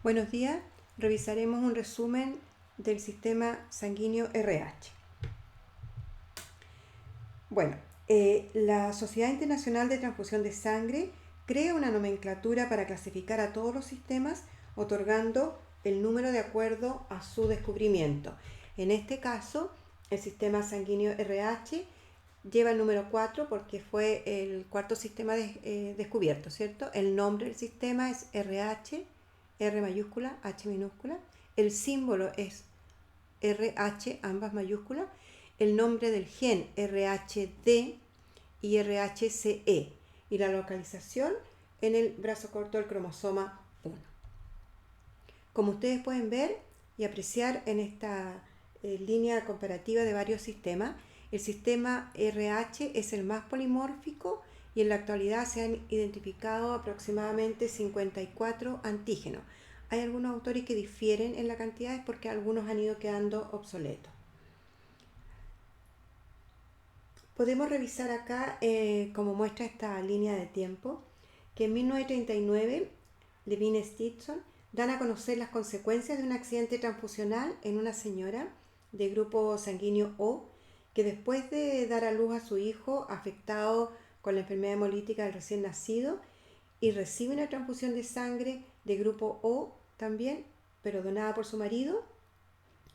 Buenos días, revisaremos un resumen del sistema sanguíneo RH. Bueno, la Sociedad Internacional de Transfusión de Sangre crea una nomenclatura para clasificar a todos los sistemas, otorgando el número de acuerdo a su descubrimiento. En este caso, el sistema sanguíneo RH lleva el número 4 porque fue el cuarto sistema descubierto, ¿cierto? El nombre del sistema es RH, R mayúscula, H minúscula. El símbolo es RH, ambas mayúsculas. El nombre del gen RHD y RHCE. Y la localización en el brazo corto del cromosoma 1. Como ustedes pueden ver y apreciar en esta línea comparativa de varios sistemas, el sistema RH es el más polimórfico y en la actualidad se han identificado aproximadamente 54 antígenos. Hay algunos autores que difieren en la cantidad porque algunos han ido quedando obsoletos. Podemos revisar acá, como muestra esta línea de tiempo, que en 1939 Levine y Stinson dan a conocer las consecuencias de un accidente transfusional en una señora de grupo sanguíneo O, que después de dar a luz a su hijo afectado con la enfermedad hemolítica del recién nacido y recibe una transfusión de sangre de grupo O también, pero donada por su marido,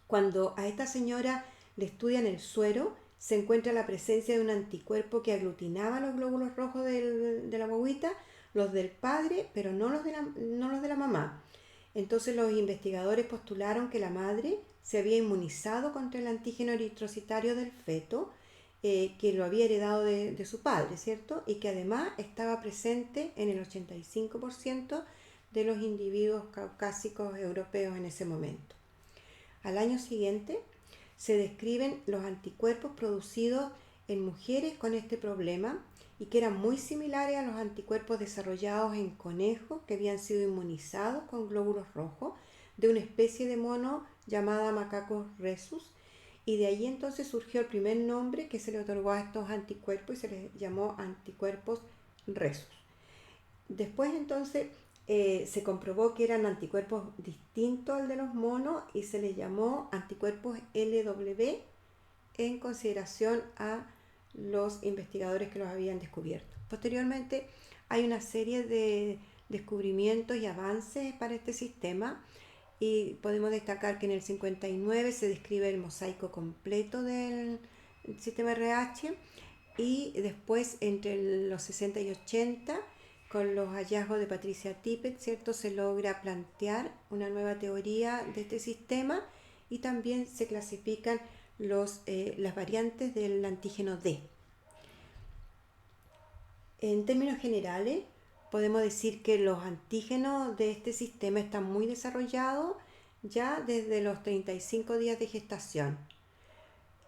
cuando a esta señora le estudian el suero, se encuentra la presencia de un anticuerpo que aglutinaba los glóbulos rojos de la guaguita, los del padre, pero no los de la mamá. Entonces los investigadores postularon que la madre se había inmunizado contra el antígeno eritrocitario del feto, que lo había heredado de su padre, ¿cierto? Y que además estaba presente en el 85% de los individuos caucásicos europeos en ese momento. Al año siguiente se describen los anticuerpos producidos en mujeres con este problema y que eran muy similares a los anticuerpos desarrollados en conejos que habían sido inmunizados con glóbulos rojos de una especie de mono llamada Macacus rhesus, y de ahí entonces surgió el primer nombre que se le otorgó a estos anticuerpos y se les llamó anticuerpos rhesus. Después entonces se comprobó que eran anticuerpos distintos al de los monos y se les llamó anticuerpos LW en consideración a los investigadores que los habían descubierto. Posteriormente hay una serie de descubrimientos y avances para este sistema y podemos destacar que en el 59 se describe el mosaico completo del sistema RH y después entre los 60 y 80 con los hallazgos de Patricia Tippett, ¿cierto? Se logra plantear una nueva teoría de este sistema y también se clasifican las variantes del antígeno D. En términos generales, podemos decir que los antígenos de este sistema están muy desarrollados ya desde los 35 días de gestación.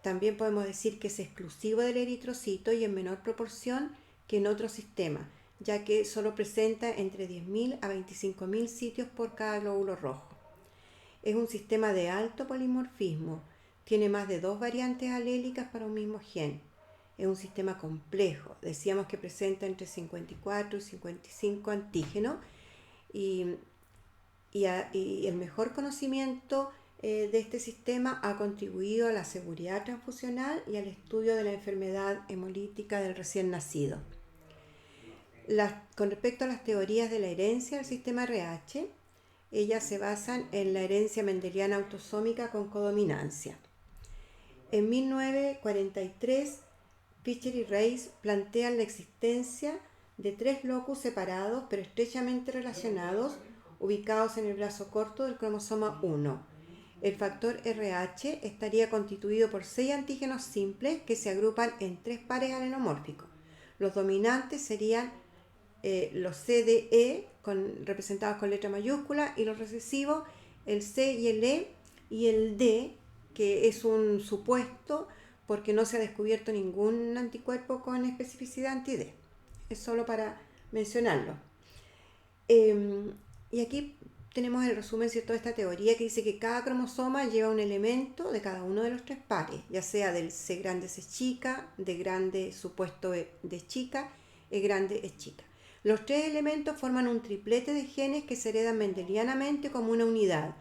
También podemos decir que es exclusivo del eritrocito y en menor proporción que en otros sistemas, ya que solo presenta entre 10.000 a 25.000 sitios por cada glóbulo rojo. Es un sistema de alto polimorfismo, tiene más de 2 variantes alélicas para un mismo gen. Es un sistema complejo, decíamos que presenta entre 54 y 55 antígenos y el mejor conocimiento de este sistema ha contribuido a la seguridad transfusional y al estudio de la enfermedad hemolítica del recién nacido. Con respecto a las teorías de la herencia del sistema RH, ellas se basan en la herencia mendeliana autosómica con codominancia. En 1943, Fischer y Reis plantean la existencia de 3 locus separados pero estrechamente relacionados, ubicados en el brazo corto del cromosoma 1. El factor RH estaría constituido por 6 antígenos simples que se agrupan en 3 pares alenomórficos. Los dominantes serían los CDE, representados con letra mayúscula, y los recesivos, el C y el E, y el D, que es un supuesto porque no se ha descubierto ningún anticuerpo con especificidad anti-D. Es solo para mencionarlo. Y aquí tenemos el resumen, ¿cierto?, de esta teoría que dice que cada cromosoma lleva un elemento de cada uno de los 3 pares, ya sea del C grande C chica, D grande supuesto de chica, E grande E chica. Los tres elementos forman un triplete de genes que se heredan mendelianamente como una unidad.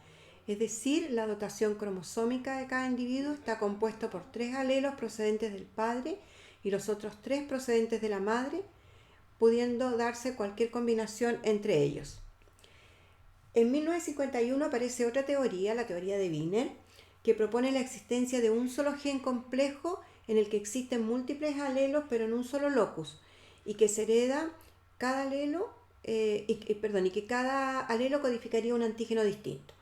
Es decir, la dotación cromosómica de cada individuo está compuesta por 3 alelos procedentes del padre y los otros 3 procedentes de la madre, pudiendo darse cualquier combinación entre ellos. En 1951 aparece otra teoría, la teoría de Wiener, que propone la existencia de un solo gen complejo en el que existen múltiples alelos pero en un solo locus, y que se hereda cada alelo, y que cada alelo codificaría un antígeno distinto.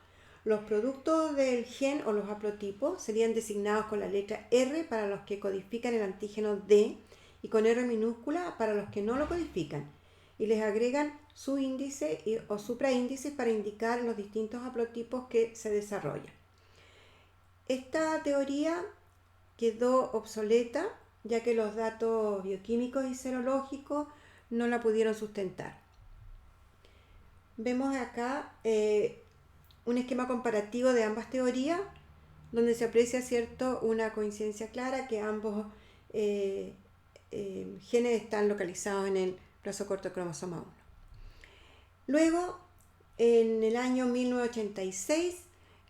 Los productos del gen o los haplotipos serían designados con la letra R para los que codifican el antígeno D y con R minúscula para los que no lo codifican, y les agregan su índice o supraíndices para indicar los distintos haplotipos que se desarrollan. Esta teoría quedó obsoleta ya que los datos bioquímicos y serológicos no la pudieron sustentar. Vemos acá un esquema comparativo de ambas teorías, donde se aprecia una coincidencia clara que ambos genes están localizados en el brazo corto cromosoma 1. Luego, en el año 1986,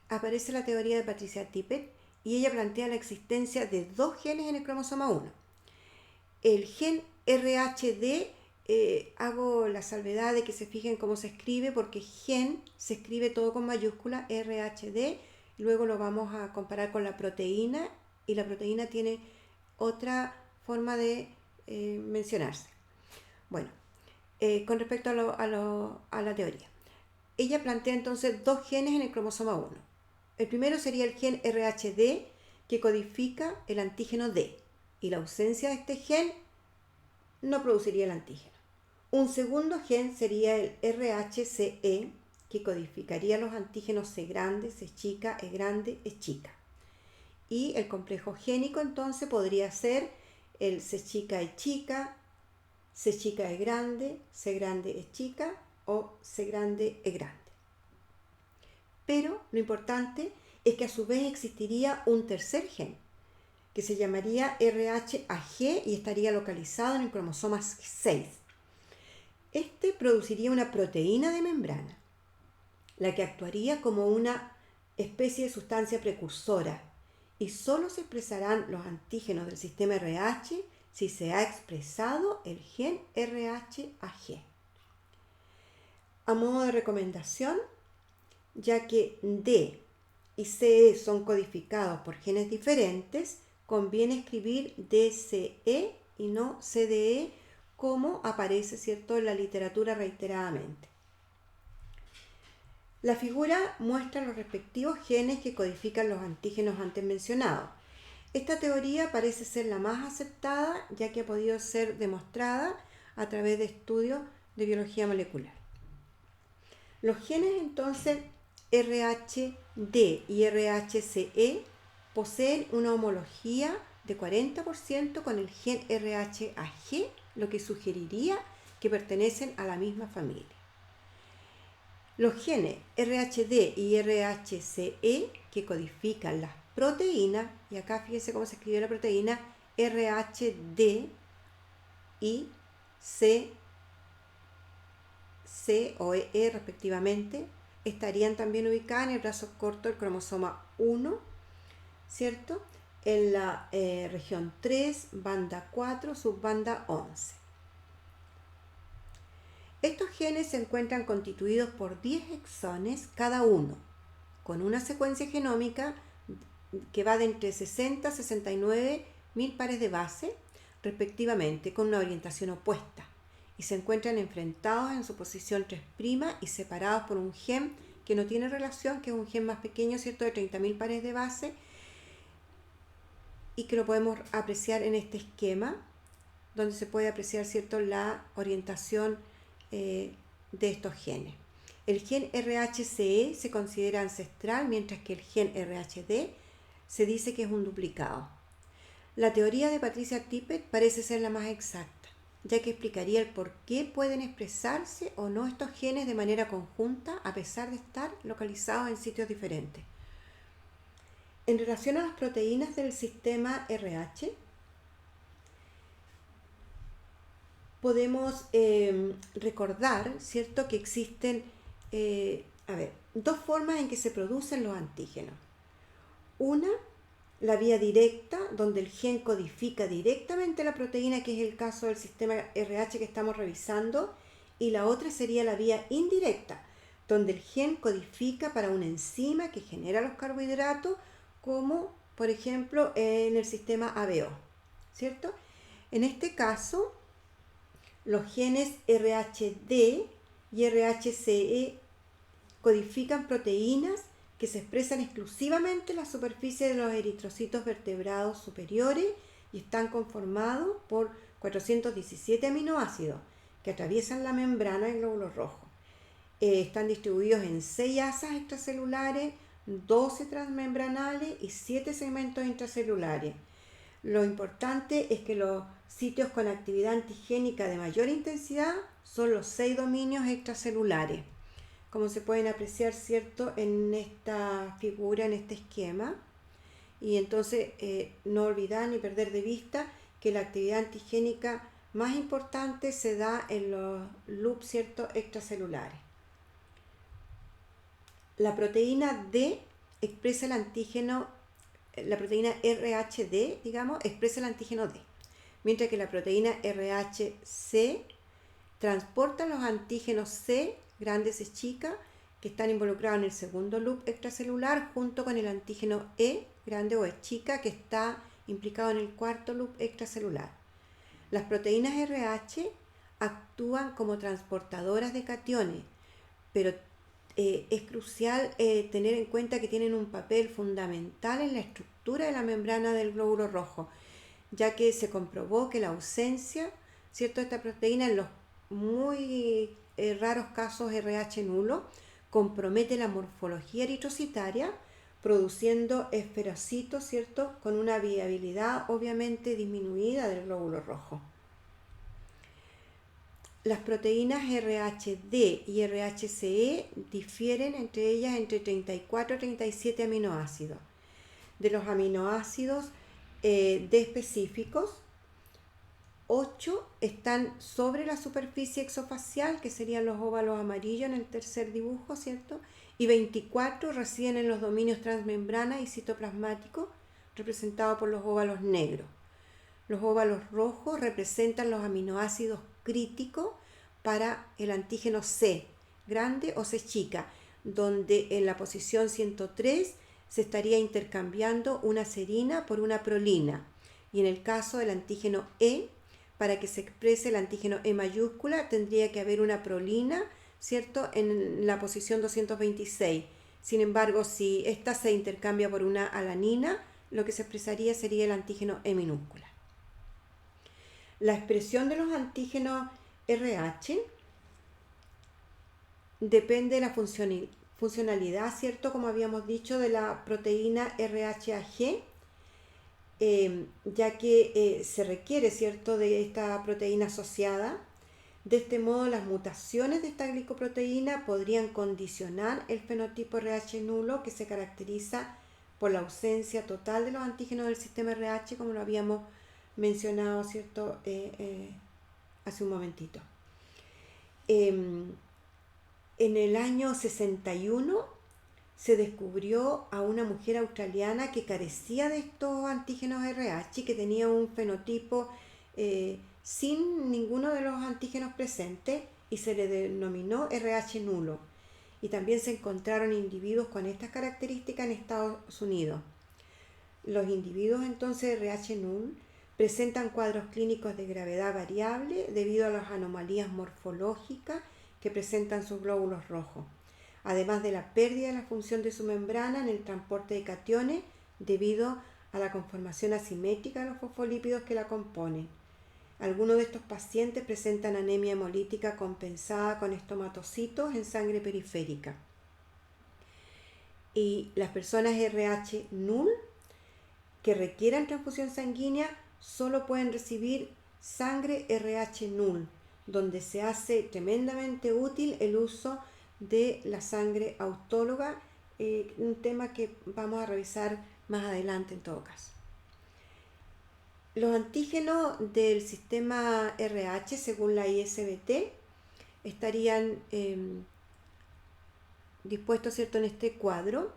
aparece la teoría de Patricia Tippett y ella plantea la existencia de 2 genes en el cromosoma 1. El gen RHD, hago la salvedad de que se fijen cómo se escribe, porque gen se escribe todo con mayúscula, RHD, luego lo vamos a comparar con la proteína, y la proteína tiene otra forma de mencionarse. Bueno, con respecto a la teoría. Ella plantea entonces 2 genes en el cromosoma 1. El primero sería el gen RHD, que codifica el antígeno D, y la ausencia de este gen no produciría el antígeno. Un segundo gen sería el RHCE, que codificaría los antígenos C grande, C chica, E grande, E chica. Y el complejo génico entonces podría ser el C chica, E chica, C chica, E grande, C grande, E chica o C grande, E grande. Pero lo importante es que a su vez existiría un tercer gen, que se llamaría RHAG y estaría localizado en el cromosoma 6. Este produciría una proteína de membrana, la que actuaría como una especie de sustancia precursora, y solo se expresarán los antígenos del sistema RH si se ha expresado el gen RHAG. A modo de recomendación, ya que D y CE son codificados por genes diferentes, conviene escribir DCE y no CDE, como aparece, ¿cierto?, en la literatura reiteradamente. La figura muestra los respectivos genes que codifican los antígenos antes mencionados. Esta teoría parece ser la más aceptada, ya que ha podido ser demostrada a través de estudios de biología molecular. Los genes entonces RHD y RHCE poseen una homología de 40% con el gen RHAG, lo que sugeriría que pertenecen a la misma familia. Los genes RHD y RHCE, que codifican las proteínas, y acá fíjense cómo se escribe la proteína, RHD y C o E respectivamente, estarían también ubicadas en el brazo corto del cromosoma 1, ¿cierto?, en la región 3, banda 4, subbanda 11. Estos genes se encuentran constituidos por 10 exones cada uno, con una secuencia genómica que va de entre 60 a 69 mil pares de base, respectivamente, con una orientación opuesta, y se encuentran enfrentados en su posición 3' y separados por un gen que no tiene relación, que es un gen más pequeño, ¿cierto?, de 30.000 pares de base, y que lo podemos apreciar en este esquema, donde se puede apreciar, ¿cierto?, la orientación de estos genes. El gen RHCE se considera ancestral, mientras que el gen RHD se dice que es un duplicado. La teoría de Patricia Tippett parece ser la más exacta, ya que explicaría el por qué pueden expresarse o no estos genes de manera conjunta a pesar de estar localizados en sitios diferentes. En relación a las proteínas del sistema RH, podemos recordar, ¿cierto?, que existen dos formas en que se producen los antígenos. Una, la vía directa, donde el gen codifica directamente la proteína, que es el caso del sistema RH que estamos revisando, y la otra sería la vía indirecta, donde el gen codifica para una enzima que genera los carbohidratos, como por ejemplo en el sistema ABO, ¿cierto? En este caso, los genes RHD y RHCE codifican proteínas que se expresan exclusivamente en la superficie de los eritrocitos vertebrados superiores y están conformados por 417 aminoácidos que atraviesan la membrana del glóbulo rojo. Están distribuidos en 6 asas extracelulares, 12 transmembranales y 7 segmentos intracelulares. Lo importante es que los sitios con actividad antigénica de mayor intensidad son los 6 dominios extracelulares, como se pueden apreciar, ¿cierto?, en esta figura, en este esquema. Y entonces no olvidar ni perder de vista que la actividad antigénica más importante se da en los loops, ¿cierto?, extracelulares. La proteína D expresa el antígeno, la proteína RHD, digamos, expresa el antígeno D, mientras que la proteína RHC transporta los antígenos C, grandes y chicas, que están involucrados en el segundo loop extracelular, junto con el antígeno E, grande o E chica, que está implicado en el cuarto loop extracelular. Las proteínas RH actúan como transportadoras de cationes, pero es crucial tener en cuenta que tienen un papel fundamental en la estructura de la membrana del glóbulo rojo, ya que se comprobó que la ausencia, ¿cierto?, de esta proteína en los muy raros casos RH nulo compromete la morfología eritrocitaria, produciendo esferocitos, ¿cierto?, con una viabilidad obviamente disminuida del glóbulo rojo. Las proteínas RHD y RHCE difieren entre ellas entre 34 y 37 aminoácidos. De los aminoácidos D específicos, 8 están sobre la superficie exofacial, que serían los óvalos amarillos en el tercer dibujo, ¿cierto? Y 24 residen en los dominios transmembrana y citoplasmático, representados por los óvalos negros. Los óvalos rojos representan los aminoácidos críticos para el antígeno C, grande o C chica, donde en la posición 103 se estaría intercambiando una serina por una prolina. Y en el caso del antígeno E, para que se exprese el antígeno E mayúscula, tendría que haber una prolina, ¿cierto?, en la posición 226. Sin embargo, si esta se intercambia por una alanina, lo que se expresaría sería el antígeno E minúscula. La expresión de los antígenos RH depende de la funcionalidad, ¿cierto?, como habíamos dicho, de la proteína RHAG, ya que se requiere, ¿cierto?, de esta proteína asociada. De este modo, las mutaciones de esta glicoproteína podrían condicionar el fenotipo RH nulo, que se caracteriza por la ausencia total de los antígenos del sistema RH, como lo habíamos mencionado, ¿cierto?, hace un momentito. En el año 61 se descubrió a una mujer australiana que carecía de estos antígenos RH, que tenía un fenotipo sin ninguno de los antígenos presentes, y se le denominó RH nulo. Y también se encontraron individuos con estas características en Estados Unidos. Los individuos entonces RH null presentan cuadros clínicos de gravedad variable debido a las anomalías morfológicas que presentan sus glóbulos rojos, además de la pérdida de la función de su membrana en el transporte de cationes debido a la conformación asimétrica de los fosfolípidos que la componen. Algunos de estos pacientes presentan anemia hemolítica compensada con estomatocitos en sangre periférica. Y las personas RH null que requieran transfusión sanguínea solo pueden recibir sangre RH null, donde se hace tremendamente útil el uso de la sangre autóloga, un tema que vamos a revisar más adelante en todo caso. Los antígenos del sistema RH, según la ISBT, estarían dispuestos, ¿cierto?, en este cuadro,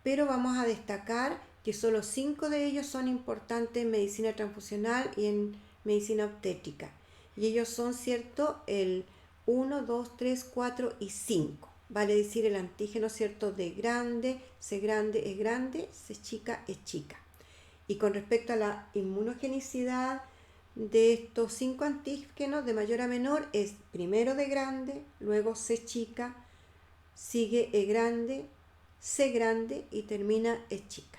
pero vamos a destacar que solo 5 de ellos son importantes en medicina transfusional y en medicina obstétrica. Y ellos son, ¿cierto?, el 1, 2, 3, 4 y 5. Vale decir el antígeno, ¿cierto?, D grande, C grande, C chica, E chica. Y con respecto a la inmunogenicidad de estos 5 antígenos, de mayor a menor, es primero D grande, luego C chica, sigue E grande, C grande y termina E chica.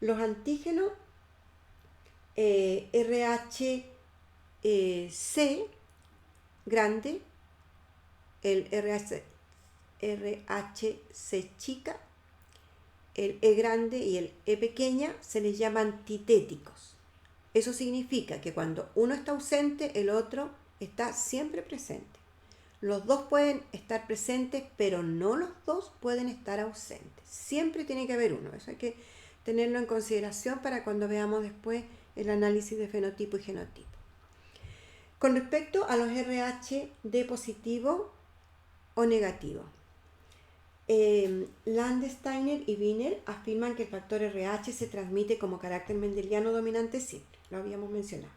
Los antígenos RHC grande, el RHC chica, el E grande y el E pequeña se les llama antitéticos. Eso significa que cuando uno está ausente, el otro está siempre presente. Los dos pueden estar presentes, pero no los dos pueden estar ausentes. Siempre tiene que haber uno. Eso hay que tenerlo en consideración para cuando veamos después el análisis de fenotipo y genotipo. Con respecto a los RH de positivo o negativo, Landsteiner y Wiener afirman que el factor RH se transmite como carácter mendeliano dominante simple, lo habíamos mencionado.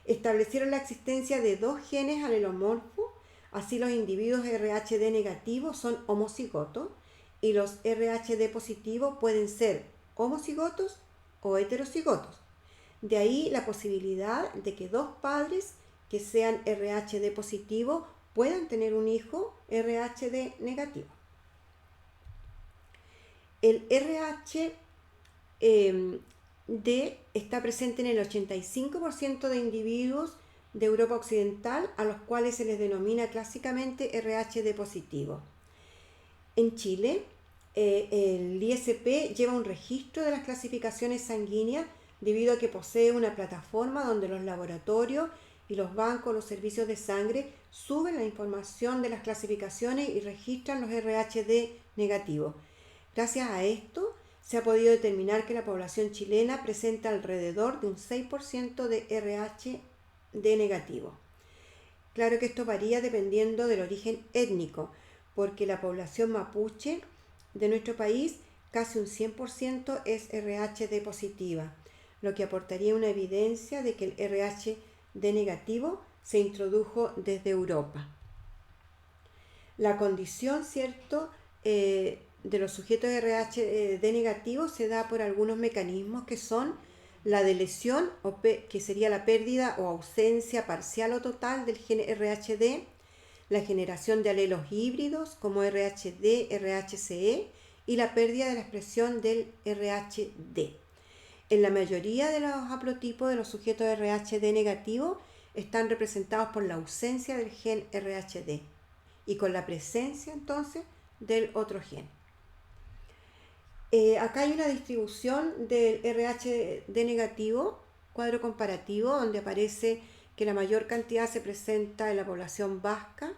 Establecieron la existencia de 2 genes alelomorfos, así los individuos RHD negativos son homocigotos y los RHD positivos pueden ser homocigotos o heterocigotos. De ahí la posibilidad de que 2 padres que sean RHD positivo puedan tener un hijo RHD negativo. El RH está presente en el 85% de individuos de Europa Occidental, a los cuales se les denomina clásicamente RH positivo. En Chile, el ISP lleva un registro de las clasificaciones sanguíneas debido a que posee una plataforma donde los laboratorios y los bancos, los servicios de sangre suben la información de las clasificaciones y registran los RHD negativos. Gracias a esto, se ha podido determinar que la población chilena presenta alrededor de un 6% de RHD negativo. Claro que esto varía dependiendo del origen étnico, porque la población mapuche de nuestro país, casi un 100% es RHD positiva, lo que aportaría una evidencia de que el RHD negativo se introdujo desde Europa. La condición, ¿cierto?, de los sujetos RHD negativos se da por algunos mecanismos que son la de lesión, que sería la pérdida o ausencia parcial o total del gen RHD, la generación de alelos híbridos como RHD, RHCE y la pérdida de la expresión del RHD. En la mayoría de los haplotipos de los sujetos RHD negativos están representados por la ausencia del gen RHD y con la presencia entonces del otro gen. Acá hay una distribución del RHD negativo, cuadro comparativo, donde aparece que la mayor cantidad se presenta en la población vasca,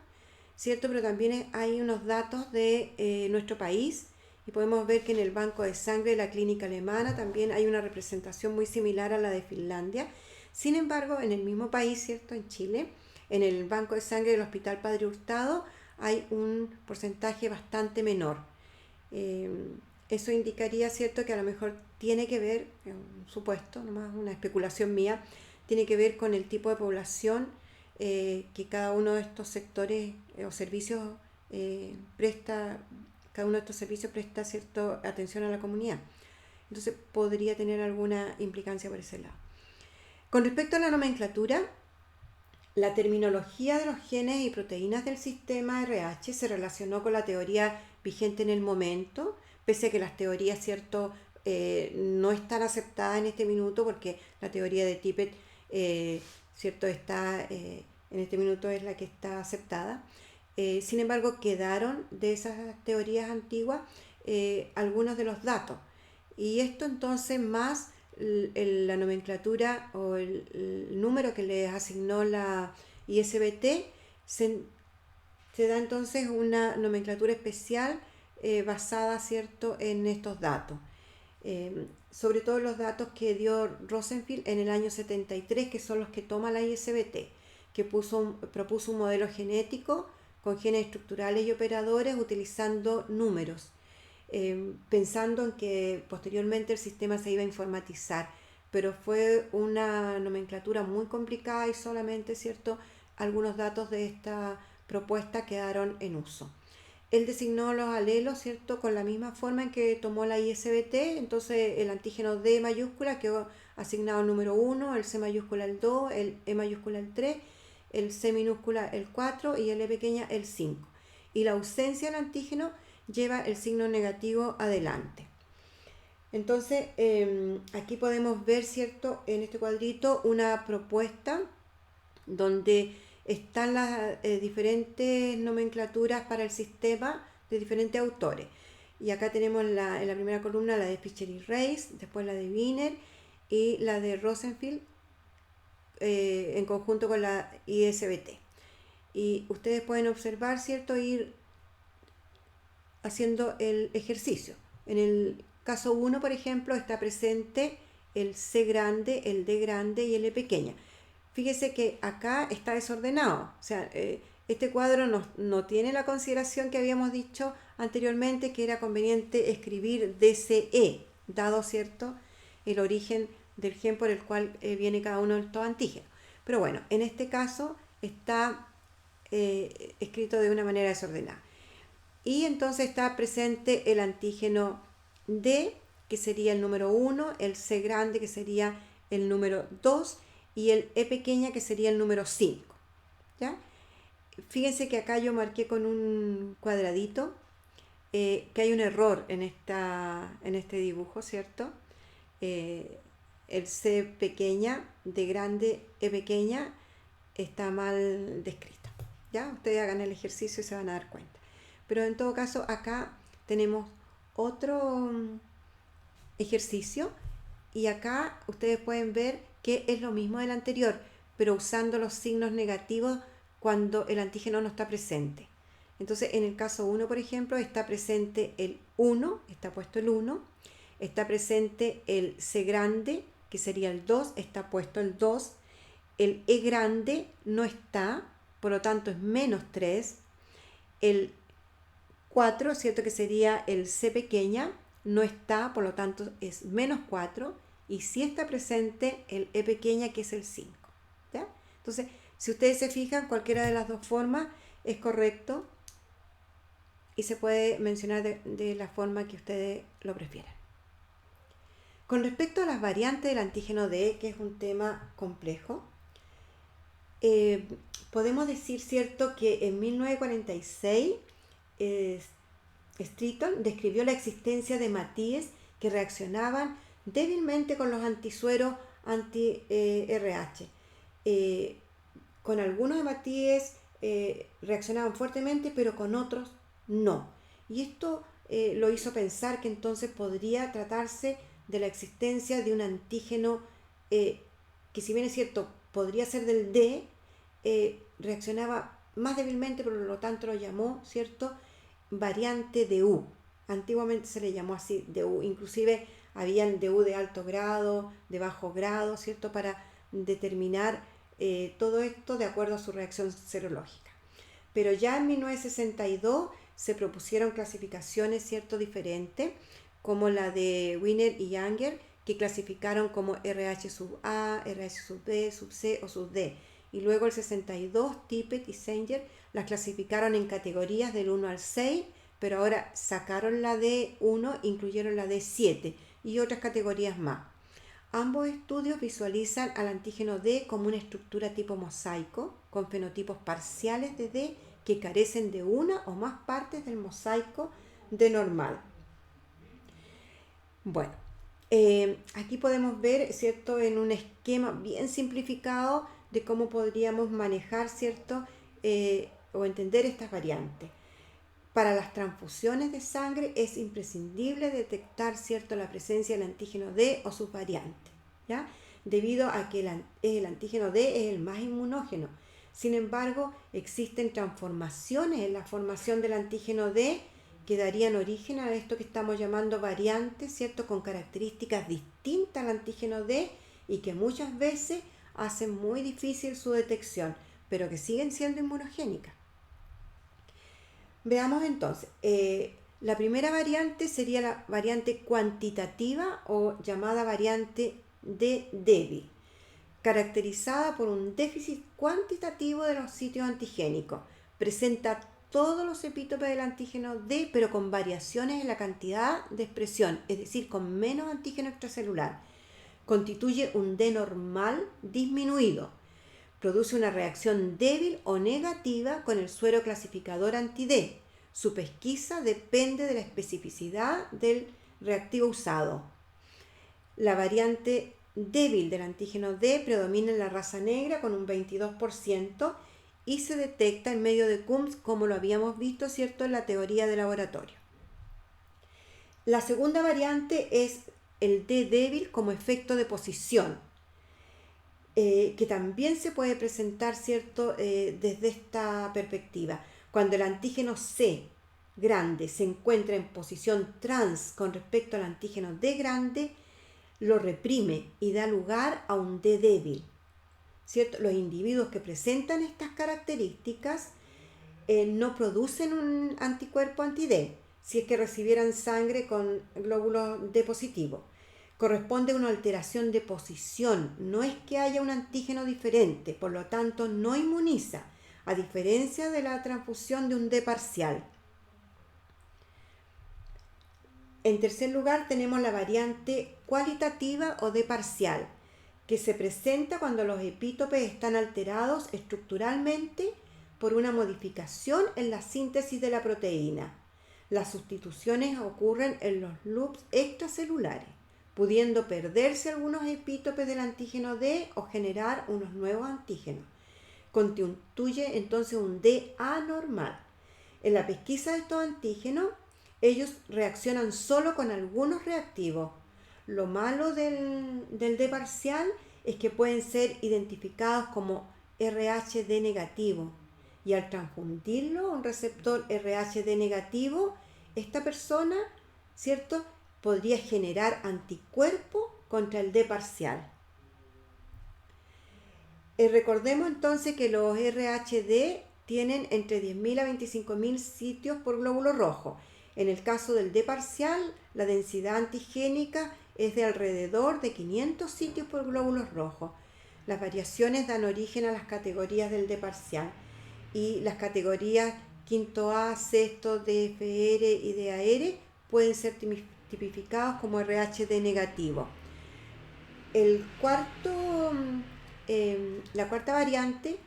¿cierto? Pero también hay unos datos de nuestro país y podemos ver que en el banco de sangre de la clínica alemana también hay una representación muy similar a la de Finlandia. Sin embargo, en el mismo país, ¿cierto?, en Chile, en el banco de sangre del Hospital Padre Hurtado hay un porcentaje bastante menor. Eso indicaría, ¿cierto?, que a lo mejor tiene que ver, un supuesto, nomás una especulación mía, tiene que ver con el tipo de población que cada uno de estos sectores o servicios presta, cada uno de estos servicios presta cierta atención a la comunidad. Entonces podría tener alguna implicancia por ese lado. Con respecto a la nomenclatura, la terminología de los genes y proteínas del sistema RH se relacionó con la teoría vigente en el momento, pese a que las teorías, ¿cierto?, no están aceptadas en este minuto, porque la teoría de Tippett, ¿cierto?, está, en este minuto es la que está aceptada. Sin embargo, quedaron de esas teorías antiguas algunos de los datos. Y esto entonces, más la nomenclatura o el número que les asignó la ISBT, se da entonces una nomenclatura especial basada, ¿cierto?, en estos datos. sobre todo los datos que dio Rosenfield en el año 73, que son los que toma la ISBT, que propuso un modelo genético con genes estructurales y operadores utilizando números, pensando en que posteriormente el sistema se iba a informatizar, pero fue una nomenclatura muy complicada y solamente, ¿cierto?, algunos datos de esta propuesta quedaron en uso. Él designó los alelos, ¿cierto?, con la misma forma en que tomó la ISBT, entonces el antígeno D mayúscula quedó asignado al número 1, el C mayúscula el 2, el E mayúscula el 3, el C minúscula el 4 y el E pequeña el 5. Y la ausencia del antígeno lleva el signo negativo adelante. Entonces, aquí podemos ver, ¿cierto?, en este cuadrito una propuesta donde están las diferentes nomenclaturas para el sistema de diferentes autores. Y acá tenemos en la primera columna la de Fisher y Rice, después la de Wiener y la de Rosenfield en conjunto con la ISBT. Y ustedes pueden observar, ¿cierto?, ir haciendo el ejercicio. En el caso 1, por ejemplo, está presente el C grande, el D grande y el E pequeña. Fíjese que acá está desordenado, o sea, este cuadro no tiene la consideración que habíamos dicho anteriormente, que era conveniente escribir DCE, dado, ¿cierto?, el origen del gen por el cual viene cada uno de estos antígenos. Pero bueno, en este caso está escrito de una manera desordenada. Y entonces está presente el antígeno D, que sería el número 1, el C grande, que sería el número 2, y el E pequeña, que sería el número 5. ¿Ya? Fíjense que acá yo marqué con un cuadradito que hay un error en este dibujo, ¿cierto? El C pequeña, D grande, E pequeña está mal descrito. ¿Ya? Ustedes hagan el ejercicio y se van a dar cuenta. Pero en todo caso, acá tenemos otro ejercicio y acá ustedes pueden ver que es lo mismo del anterior, pero usando los signos negativos cuando el antígeno no está presente. Entonces, en el caso 1, por ejemplo, está presente el 1, está puesto el 1, está presente el C grande, que sería el 2, está puesto el 2, el E grande no está, por lo tanto es menos 3, el 4, ¿cierto?, que sería el C pequeña, no está, por lo tanto es menos 4, y sí está presente el E pequeña, que es el 5. ¿Ya? Entonces, si ustedes se fijan, cualquiera de las dos formas es correcto y se puede mencionar de la forma que ustedes lo prefieran. Con respecto a las variantes del antígeno D, que es un tema complejo, podemos decir, ¿cierto?, que en 1946 Streeton describió la existencia de matíes que reaccionaban débilmente con los antisueros anti-RH. Con algunos hematíes reaccionaban fuertemente, pero con otros no. Y esto lo hizo pensar que entonces podría tratarse de la existencia de un antígeno que, si bien es cierto, podría ser del D, reaccionaba más débilmente, por lo tanto lo llamó, ¿cierto?, variante de U. Antiguamente se le llamó así, de U. Inclusive habían de U de alto grado, de bajo grado, ¿cierto?, para determinar todo esto de acuerdo a su reacción serológica. Pero ya en 1962 se propusieron clasificaciones, ¿cierto?, diferentes, como la de Wiener y Younger, que clasificaron como RH sub A, RH sub B, sub C o sub D. Y luego el 62, Tippett y Sanger las clasificaron en categorías del 1 al 6, pero ahora sacaron la D1, incluyeron la D7 y otras categorías más. Ambos estudios visualizan al antígeno D como una estructura tipo mosaico, con fenotipos parciales de D que carecen de una o más partes del mosaico D normal. Bueno, aquí podemos ver, ¿cierto?, en un esquema bien simplificado de cómo podríamos manejar, ¿cierto?, o entender estas variantes. Para las transfusiones de sangre es imprescindible detectar, ¿cierto?, la presencia del antígeno D o sus variantes, ¿ya?, debido a que el antígeno D es el más inmunógeno. Sin embargo, existen transformaciones en la formación del antígeno D que darían origen a esto que estamos llamando variantes, ¿cierto? Con características distintas al antígeno D y que muchas veces hacen muy difícil su detección, pero que siguen siendo inmunogénicas. Veamos entonces, la primera variante sería la variante cuantitativa o llamada variante D débil, caracterizada por un déficit cuantitativo de los sitios antigénicos. Presenta todos los epítopes del antígeno D, pero con variaciones en la cantidad de expresión, es decir, con menos antígeno extracelular. Constituye un D normal disminuido. Produce una reacción débil o negativa con el suero clasificador anti-D. Su pesquisa depende de la especificidad del reactivo usado. La variante débil del antígeno D predomina en la raza negra con un 22% y se detecta en medio de CUMS, como lo habíamos visto, ¿cierto?, en la teoría de laboratorio. La segunda variante es el D débil como efecto de posición, que también se puede presentar, ¿cierto?, desde esta perspectiva. Cuando el antígeno C grande se encuentra en posición trans con respecto al antígeno D grande, lo reprime y da lugar a un D débil, ¿cierto? Los individuos que presentan estas características no producen un anticuerpo anti-D si es que recibieran sangre con glóbulos D positivo. Corresponde a una alteración de posición, no es que haya un antígeno diferente, por lo tanto no inmuniza, a diferencia de la transfusión de un D parcial. En tercer lugar tenemos la variante cualitativa o D parcial, que se presenta cuando los epítopes están alterados estructuralmente por una modificación en la síntesis de la proteína. Las sustituciones ocurren en los loops extracelulares, pudiendo perderse algunos epítopes del antígeno D o generar unos nuevos antígenos. Constituye entonces un D anormal. En la pesquisa de estos antígenos, ellos reaccionan solo con algunos reactivos. Lo malo del D parcial es que pueden ser identificados como RHD negativo y al transfundirlo a un receptor RHD negativo, esta persona, ¿cierto?, podría generar anticuerpos contra el D parcial. Recordemos entonces que los RHD tienen entre 10.000 a 25.000 sitios por glóbulo rojo. En el caso del D parcial, la densidad antigénica es de alrededor de 500 sitios por glóbulos rojos. Las variaciones dan origen a las categorías del D parcial y las categorías quinto A, sexto, DFR y DAR pueden ser tipificados como RHD negativo. La cuarta variante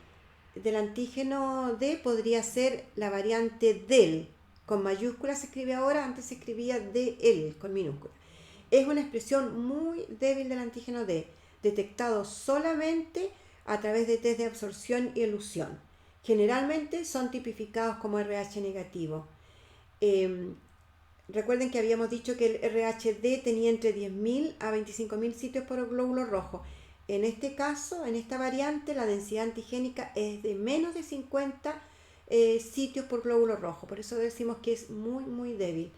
del antígeno D podría ser la variante DEL, con mayúsculas se escribe ahora, antes se escribía DL con minúsculas. Es una expresión muy débil del antígeno D, detectado solamente a través de test de absorción y elusión. Generalmente son tipificados como RH negativo. Recuerden que habíamos dicho que el RHD tenía entre 10.000 a 25.000 sitios por glóbulo rojo. En este caso, en esta variante, la densidad antigénica es de menos de 50 sitios por glóbulo rojo. Por eso decimos que es muy, muy débil.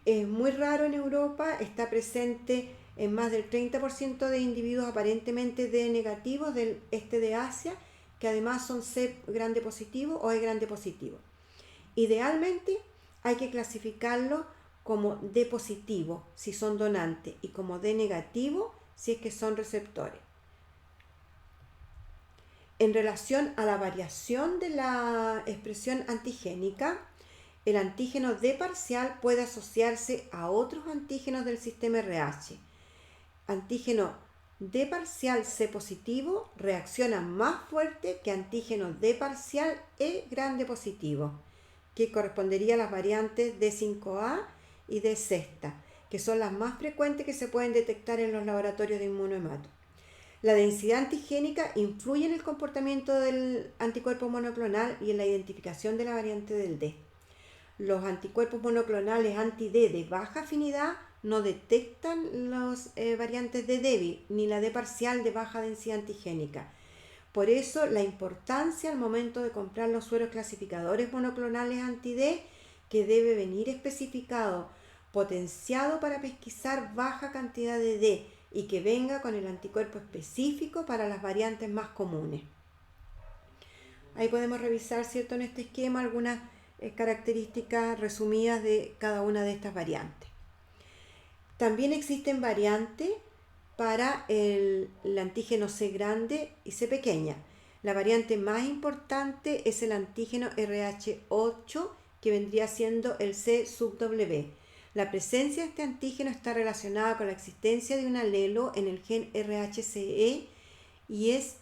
Es muy raro en Europa, está presente en más del 30% de individuos aparentemente D negativos del este de Asia, que además son C grande positivo o E grande positivo. Idealmente hay que clasificarlo como D positivo si son donantes y como D negativo si es que son receptores. En relación a la variación de la expresión antigénica, el antígeno D parcial puede asociarse a otros antígenos del sistema RH. Antígeno D parcial C positivo reacciona más fuerte que antígeno D parcial E grande positivo, que correspondería a las variantes D5A y D sexta, que son las más frecuentes que se pueden detectar en los laboratorios de inmunohemato. La densidad antigénica influye en el comportamiento del anticuerpo monoclonal y en la identificación de la variante del D. Los anticuerpos monoclonales anti-D de baja afinidad no detectan las variantes D débil ni la D parcial de baja densidad antigénica. Por eso la importancia al momento de comprar los sueros clasificadores monoclonales anti-D que debe venir especificado, potenciado para pesquisar baja cantidad de D y que venga con el anticuerpo específico para las variantes más comunes. Ahí podemos revisar, ¿cierto?, en este esquema algunas características resumidas de cada una de estas variantes. También existen variantes para el antígeno C grande y C pequeña. La variante más importante es el antígeno RH8, que vendría siendo el C sub W. La presencia de este antígeno está relacionada con la existencia de un alelo en el gen RHCE y es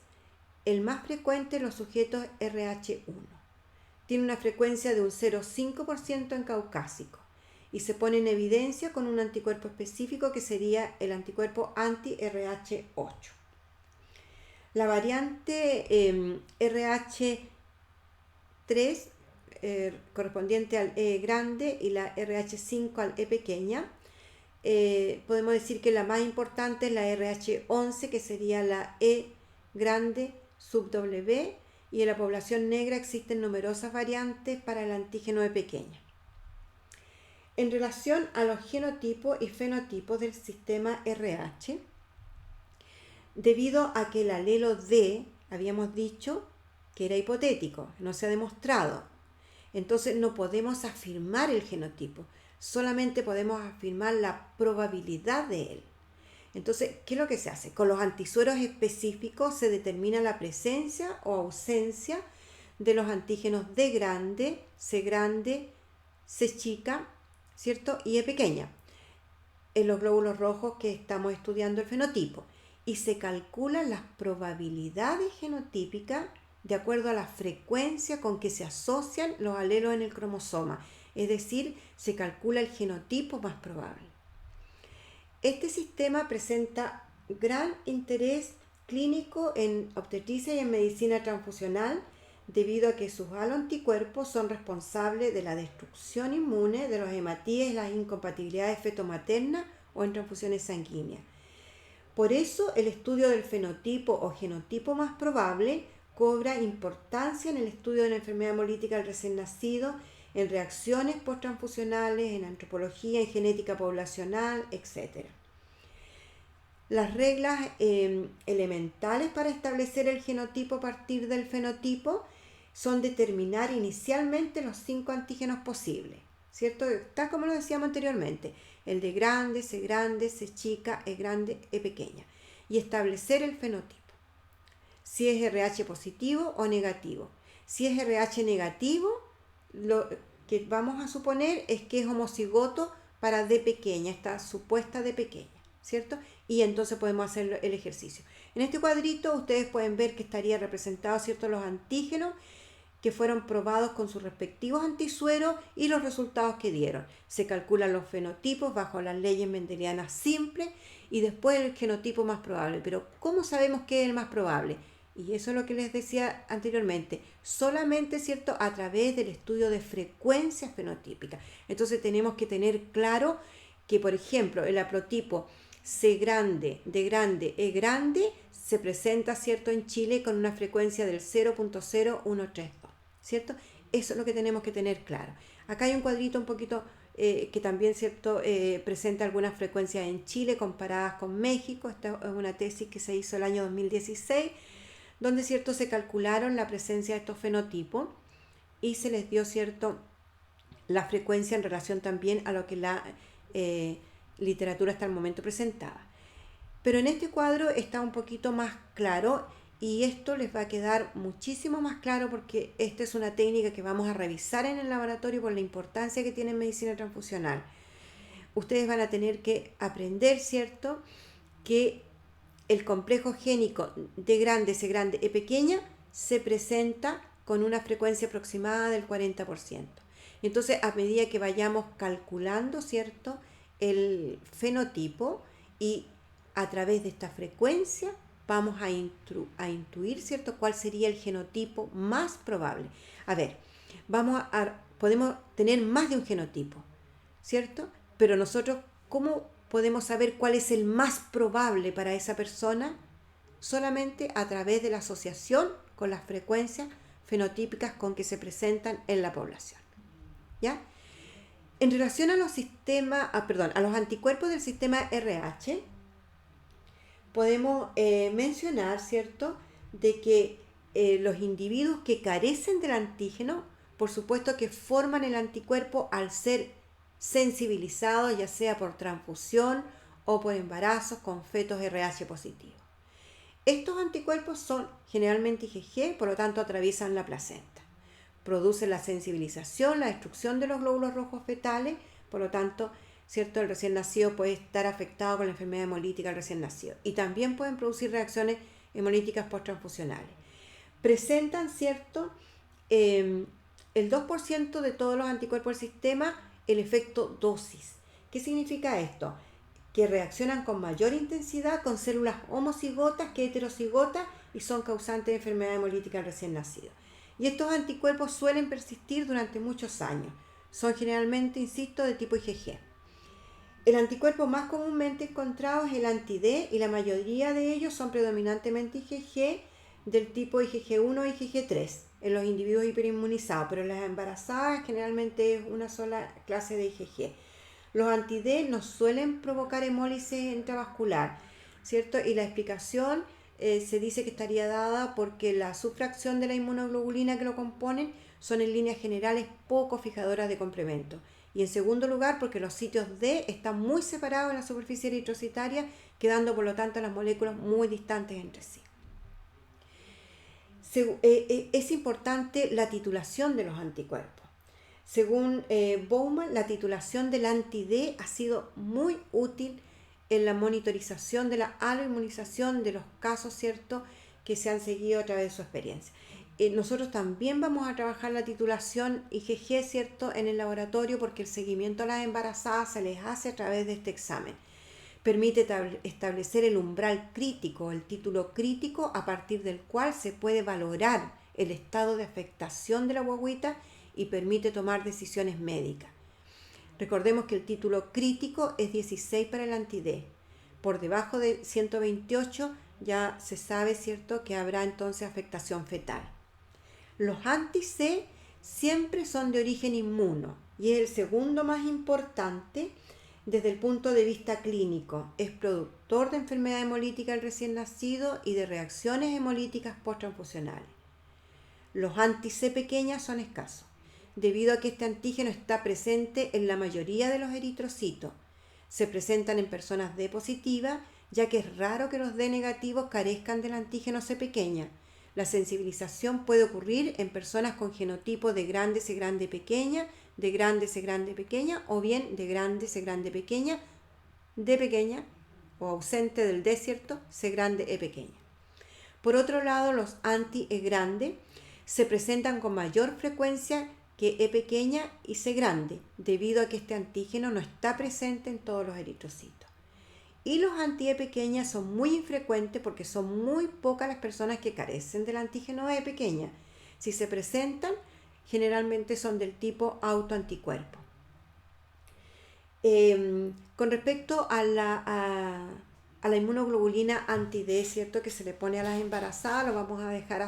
el más frecuente en los sujetos RH1. Tiene una frecuencia de un 0,5% en caucásico y se pone en evidencia con un anticuerpo específico que sería el anticuerpo anti-RH8. La variante RH3 correspondiente al E grande y la RH5 al E pequeña, podemos decir que la más importante es la RH11, que sería la E grande sub W, y en la población negra existen numerosas variantes para el antígeno E pequeña. En relación a los genotipos y fenotipos del sistema RH, debido a que el alelo D, habíamos dicho que era hipotético, no se ha demostrado, entonces no podemos afirmar el genotipo, solamente podemos afirmar la probabilidad de él. Entonces, ¿qué es lo que se hace? Con los antisueros específicos se determina la presencia o ausencia de los antígenos D grande, C chica, ¿cierto? Y E pequeña, en los glóbulos rojos que estamos estudiando el fenotipo. Y se calculan las probabilidades genotípicas de acuerdo a la frecuencia con que se asocian los alelos en el cromosoma. Es decir, se calcula el genotipo más probable. Este sistema presenta gran interés clínico en obstetricia y en medicina transfusional debido a que sus haloanticuerpos son responsables de la destrucción inmune de los hematíes y las incompatibilidades feto-maternas o en transfusiones sanguíneas. Por eso el estudio del fenotipo o genotipo más probable cobra importancia en el estudio de la enfermedad hemolítica del recién nacido, en reacciones posttransfusionales, en antropología, en genética poblacional, etc. Las reglas elementales para establecer el genotipo a partir del fenotipo son determinar inicialmente los 5 antígenos posibles, ¿cierto? Tal como lo decíamos anteriormente, el de grande, C chica, E grande, E pequeña, y establecer el fenotipo, si es RH positivo o negativo. Si es RH negativo, lo que vamos a suponer es que es homocigoto para D pequeña, esta supuesta D pequeña, ¿cierto? Y entonces podemos hacer el ejercicio. En este cuadrito ustedes pueden ver que estaría representado, ¿cierto?, los antígenos que fueron probados con sus respectivos antisueros y los resultados que dieron. Se calculan los fenotipos bajo las leyes mendelianas simples y después el genotipo más probable. Pero ¿cómo sabemos qué es el más probable? Y eso es lo que les decía anteriormente, solamente, ¿cierto?, a través del estudio de frecuencias fenotípicas. Entonces tenemos que tener claro que, por ejemplo, el haplotipo C grande, D grande, E grande se presenta, ¿cierto?, en Chile con una frecuencia del 0.0132, ¿cierto? Eso es lo que tenemos que tener claro. Acá hay un cuadrito un poquito que también, ¿cierto?, presenta algunas frecuencias en Chile comparadas con México. Esta es una tesis que se hizo el año 2016, donde, ¿cierto?, se calcularon la presencia de estos fenotipos y se les dio, ¿cierto?, la frecuencia en relación también a lo que la literatura hasta el momento presentaba. Pero en este cuadro está un poquito más claro y esto les va a quedar muchísimo más claro porque esta es una técnica que vamos a revisar en el laboratorio por la importancia que tiene en medicina transfusional. Ustedes van a tener que aprender, ¿cierto?, que el complejo génico D grande, C grande, E pequeña se presenta con una frecuencia aproximada del 40%. Entonces, a medida que vayamos calculando, ¿cierto?, el fenotipo y a través de esta frecuencia vamos a intuir, ¿cierto?, cuál sería el genotipo más probable. A ver, podemos tener más de un genotipo, ¿cierto? Pero nosotros, ¿cómo podemos saber cuál es el más probable para esa persona? Solamente a través de la asociación con las frecuencias fenotípicas con que se presentan en la población, ¿ya? En relación a los a los anticuerpos del sistema RH, podemos mencionar, ¿cierto?, de que los individuos que carecen del antígeno, por supuesto que forman el anticuerpo al ser sensibilizados, ya sea por transfusión o por embarazos con fetos RH positivos. Estos anticuerpos son generalmente IgG, por lo tanto atraviesan la placenta. Producen la sensibilización, la destrucción de los glóbulos rojos fetales, por lo tanto, ¿cierto?, el recién nacido puede estar afectado con la enfermedad hemolítica del recién nacido. Y también pueden producir reacciones hemolíticas posttransfusionales. Presentan, ¿cierto?, el 2% de todos los anticuerpos del sistema el efecto dosis. ¿Qué significa esto? Que reaccionan con mayor intensidad con células homocigotas que heterocigotas y son causantes de enfermedad hemolítica del recién nacido. Y estos anticuerpos suelen persistir durante muchos años. Son generalmente, insisto, de tipo IgG. El anticuerpo más comúnmente encontrado es el anti-D y la mayoría de ellos son predominantemente IgG del tipo IgG1 y IgG3 en los individuos hiperinmunizados, pero en las embarazadas generalmente es una sola clase de IgG. Los anti-D no suelen provocar hemólisis intravascular, ¿cierto? Y la explicación se dice que estaría dada porque la subfracción de la inmunoglobulina que lo componen son en líneas generales poco fijadoras de complemento. Y en segundo lugar, porque los sitios D están muy separados en la superficie eritrocitaria, quedando por lo tanto las moléculas muy distantes entre sí. Es importante la titulación de los anticuerpos. Según Bowman, la titulación del anti-D ha sido muy útil en la monitorización de la aloinmunización de los casos, ¿cierto?, que se han seguido a través de su experiencia. Nosotros también vamos a trabajar la titulación IgG, ¿cierto?, en el laboratorio porque el seguimiento a las embarazadas se les hace a través de este examen. Permite establecer el umbral crítico, el título crítico a partir del cual se puede valorar el estado de afectación de la guagüita y permite tomar decisiones médicas. Recordemos que el título crítico es 16 para el anti-D. Por debajo de 128 ya se sabe, ¿cierto?, que habrá entonces afectación fetal. Los anti-C siempre son de origen inmuno y es el segundo más importante desde el punto de vista clínico. Es productor de enfermedad hemolítica del recién nacido y de reacciones hemolíticas posttransfusionales. Los anti-C pequeñas son escasos, debido a que este antígeno está presente en la mayoría de los eritrocitos. Se presentan en personas D positivas, ya que es raro que los D negativos carezcan del antígeno C pequeña. La sensibilización puede ocurrir en personas con genotipo de grande C grande pequeña, de grande C grande pequeña o bien de grande C grande pequeña, D pequeña o ausente del D, ¿cierto?, C grande E pequeña. Por otro lado, los anti-E grande se presentan con mayor frecuencia que E pequeña y C grande, debido a que este antígeno no está presente en todos los eritrocitos. Y los anti-E pequeñas son muy infrecuentes porque son muy pocas las personas que carecen del antígeno E pequeña. Si se presentan, generalmente son del tipo autoanticuerpo. Con respecto a la inmunoglobulina anti-D, ¿cierto?, que se le pone a las embarazadas, lo vamos a dejar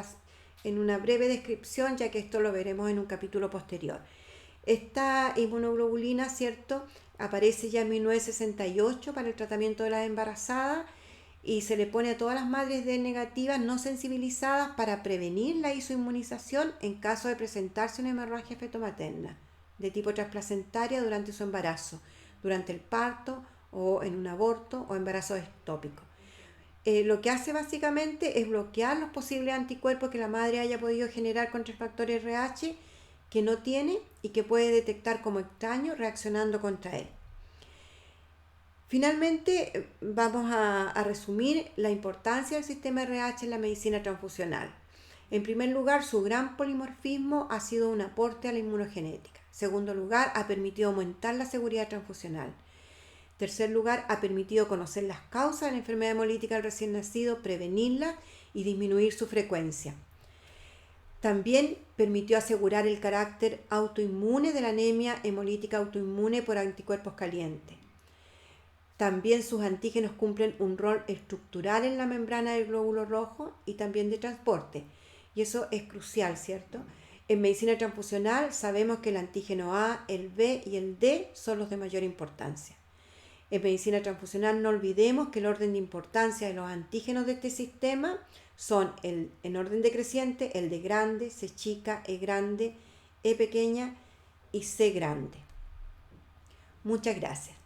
en una breve descripción, ya que esto lo veremos en un capítulo posterior. Esta inmunoglobulina, ¿cierto?, aparece ya en 1968 para el tratamiento de las embarazadas y se le pone a todas las madres D negativas no sensibilizadas para prevenir la isoinmunización en caso de presentarse una hemorragia fetomaterna de tipo transplacentaria durante su embarazo, durante el parto o en un aborto o embarazo ectópico. Lo que hace básicamente es bloquear los posibles anticuerpos que la madre haya podido generar contra el factor RH que no tiene y que puede detectar como extraño reaccionando contra él. Finalmente, vamos a resumir la importancia del sistema RH en la medicina transfusional. En primer lugar, su gran polimorfismo ha sido un aporte a la inmunogenética. En segundo lugar, ha permitido aumentar la seguridad transfusional. En tercer lugar, ha permitido conocer las causas de la enfermedad hemolítica del recién nacido, prevenirla y disminuir su frecuencia. También permitió asegurar el carácter autoinmune de la anemia hemolítica autoinmune por anticuerpos calientes. También sus antígenos cumplen un rol estructural en la membrana del glóbulo rojo y también de transporte. Y eso es crucial, ¿cierto? En medicina transfusional sabemos que el antígeno A, el B y el D son los de mayor importancia. En medicina transfusional no olvidemos que el orden de importancia de los antígenos de este sistema son en orden decreciente el D grande, C chica, E grande, E pequeña y C grande. Muchas gracias.